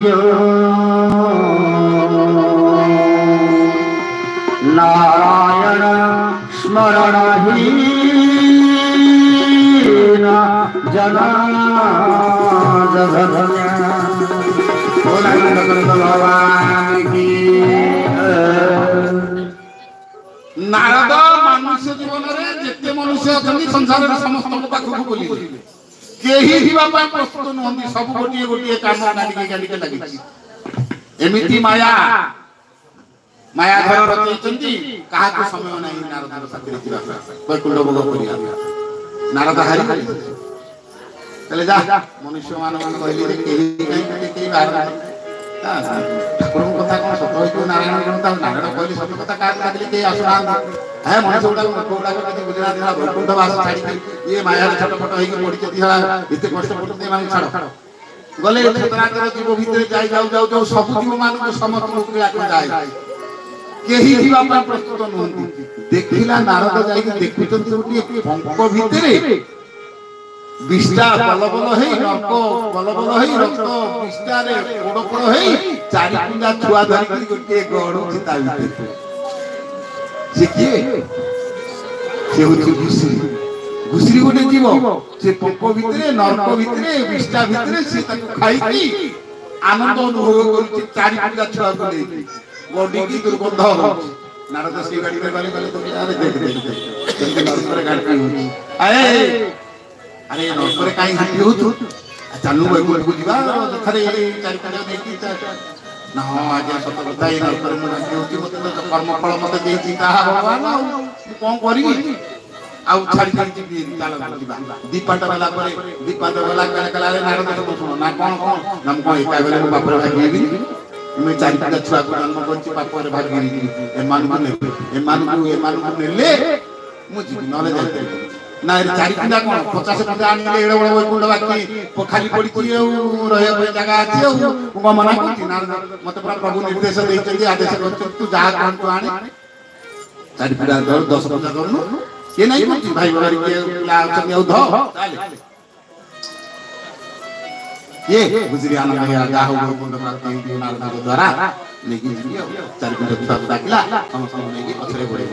नारायण स्मरण जना नारद मनुष्य जीवन में जिते मनुष्य अच्छा संसार समस्त पाखक बोली प्रस्तुत नुहति सब गोटे गोटे काम लगे एमती माया माया घर रचई क्या समय ना नारद साथी वैकुंठ भोग कर नारद हारी जा मनुष्य मान ठाकुर कथा कौन सत हो नारायण नारायण कहली सत कथा क्या कहीं आसुना है मनुष्य गुड़ा गुजरात वैकुंठ बास छाड़ी ये माया छटपट हो पड़ी एत कष्ट पड़ते छाड़ गले जीव भितर जाऊ सब जीव मान समस्त जाए केही जीवा प्रस्तुत नुहति देखिला नारद जाई देखुचंती गोटे पंक भितरे विष्टा बल बल हेई नर्क बल बल हेई रक्त विष्टारे पोड़ पोड़ हेई चारि पुंजा छुआ धरिकी गोटे गड़ुची ता भितरे से किए से होची घुसरी घुसरी गोटे जीव से पंक भितरे नर्क भितरे विष्टा भितरे से ताको खाई आनंद अनुभव करूची चारि पुंजा छुआ को लेकी बॉडी की दुर्गंध होची नारद से गाड़ी में गले तो यार देख नर्क गाड़ी होची अरे नर्क कहीं हाथी हो चालू वैकुंठ को जीवा खरे चारि पांच देखी ना आज सत कथा ये नर्क में हाथी होची मते तो कर्म फल मते देची ताहा भगवान कोन करी आउ छाड़ी छाड़ी जी चाल जीवा दीपाट वाला कला नारद सुनो ना कौन नम को एका बेले बाप रे भागी मैं चारि पांच छुआ को जन्म करछि बाप रे भागी एमान को नेले मु जीवी नले जाते ना चारि पुंजा कोन 50 पुंजा आनिले एडे बड़ वैकुंठ बाकी खाली पड़ी छी रहे पे जगह अछि को मना करछि नारद मते प्रभु निर्देश दैछथि आदेश करछि तू जा कान को आने चारि पुंजा 10 पुंजा करनु ये नहीं करछि भाई बारी के ला छथि औ ध ये गुजरी आनंद है जा हो वैकुंठ प्राप्ति नारद के द्वारा लेकिन चारि पुंजा छुआ डाकिला समस्त लेके पछरे बड़े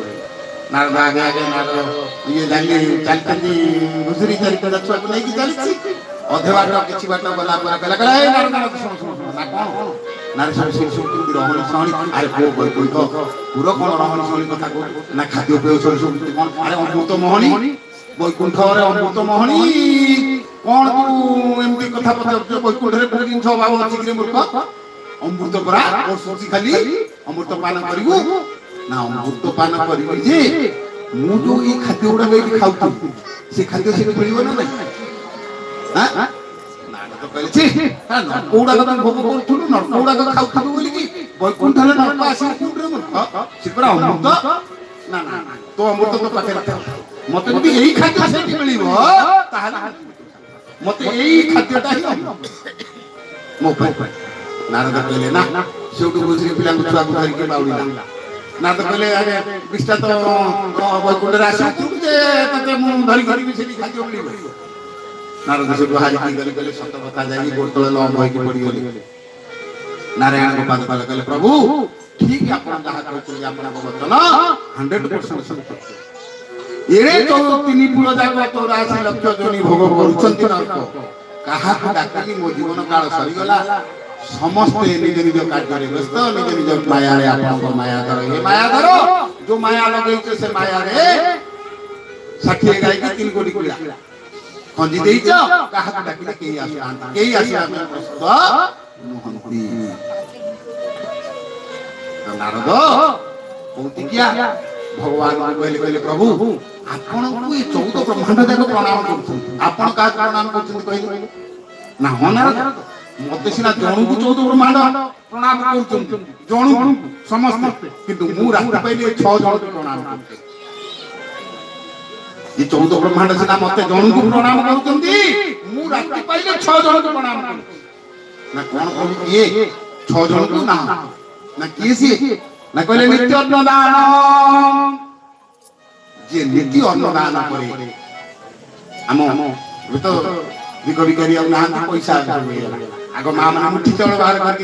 नारद आगे आगे नारद ये जानी चलती गुजरी चारि पुंजा छुआ को लेके चलछि अधे बाट किछि बाट गला पर कला ए नारद सुन ना कोन नारद शिव शिव की रहन सहनी अरे को वैकुंठ पूरा कोन रहन सहनी कथा को ना खाद्य पेय सब कोन अरे अमृत मोहनी वैकुंठ रे अमृत मोहनी कोन तू एमती कथा पचार वैकुंठ रे कोन जिंस अभाव अछि कि मूर्ख अमृत परा और सोची खाली अमृत पान करिवो ना अमृत पान करिवि जे मु जो ई खाद्य उडा बेकी खाउथु से खाद्य से मिलियो ना नहीं हां नारद तो कहले छी ना कोडा का भोग करथुनु न कोडा का खाउथु बोली कि वैकुंठ रे नरक आसी कोन रे मूर्ख सिपरा अमृत ना ना तो अमृत तो पाखे रखा मते भी एही खाद्य से मिलिबो ताहाले मते एही खाद्यटा ही मो पाई नारद कहले ना सेउटु गुजरी पिला छुआ को धरि के बाउडीला नारद कहले अरे विष्टा तो वैकुंठ रे आसी जे तते मु धरि धरि भी सेठी खाद्य मिलिबो नारद से हारी की कहले सत कथा जाई गोतळे लम होई के पड़ी गेली नारायण को पाद पाद कहले प्रभु ठीक है आपण जहा कहछी आपण वचन 100% सत्य एरे तो तिनी पुल जाक 84 लक्ष जोनी भोग करूछंती नरक काहा को डाकली मो जीवन काल सरी गला समस्त निज निज कार्य रे व्यस्त निज निज माया रे आपण को माया धरो हे माया धरो जो माया लगई छे से माया रे साथी गाय की 3 कोटी कीड़ा खंजी देइछ काहा को डाकली केही आसी आमे प्रस्तुत नुहंती नारद कोति किया भगवान कहले कहले प्रभु आपण को ये 14 ब्रह्मांड जाक प्रणाम करछन आपण का प्रणाम करछन कहले ना हो नारद मते सिना जणु को 14 ब्रह्मांड प्रणाम करछन जणु समस्त किंतु मु रात पहिले 6 जण को प्रणाम करछन ये 14 ब्रह्मांड सिना मते जणु को प्रणाम करछंती मु रात पहिले 6 जण को प्रणाम करछन ना कोन कहू ये 6 जण को ना ना किसी ना कहले नित्य अन्नदान जे नीति अन्नदान करे हम तो भिकारी आ ना पैसा ଆଗ ମା ମାନେ ମୁଠି ଚାଉଳ ବାହାର କରିକି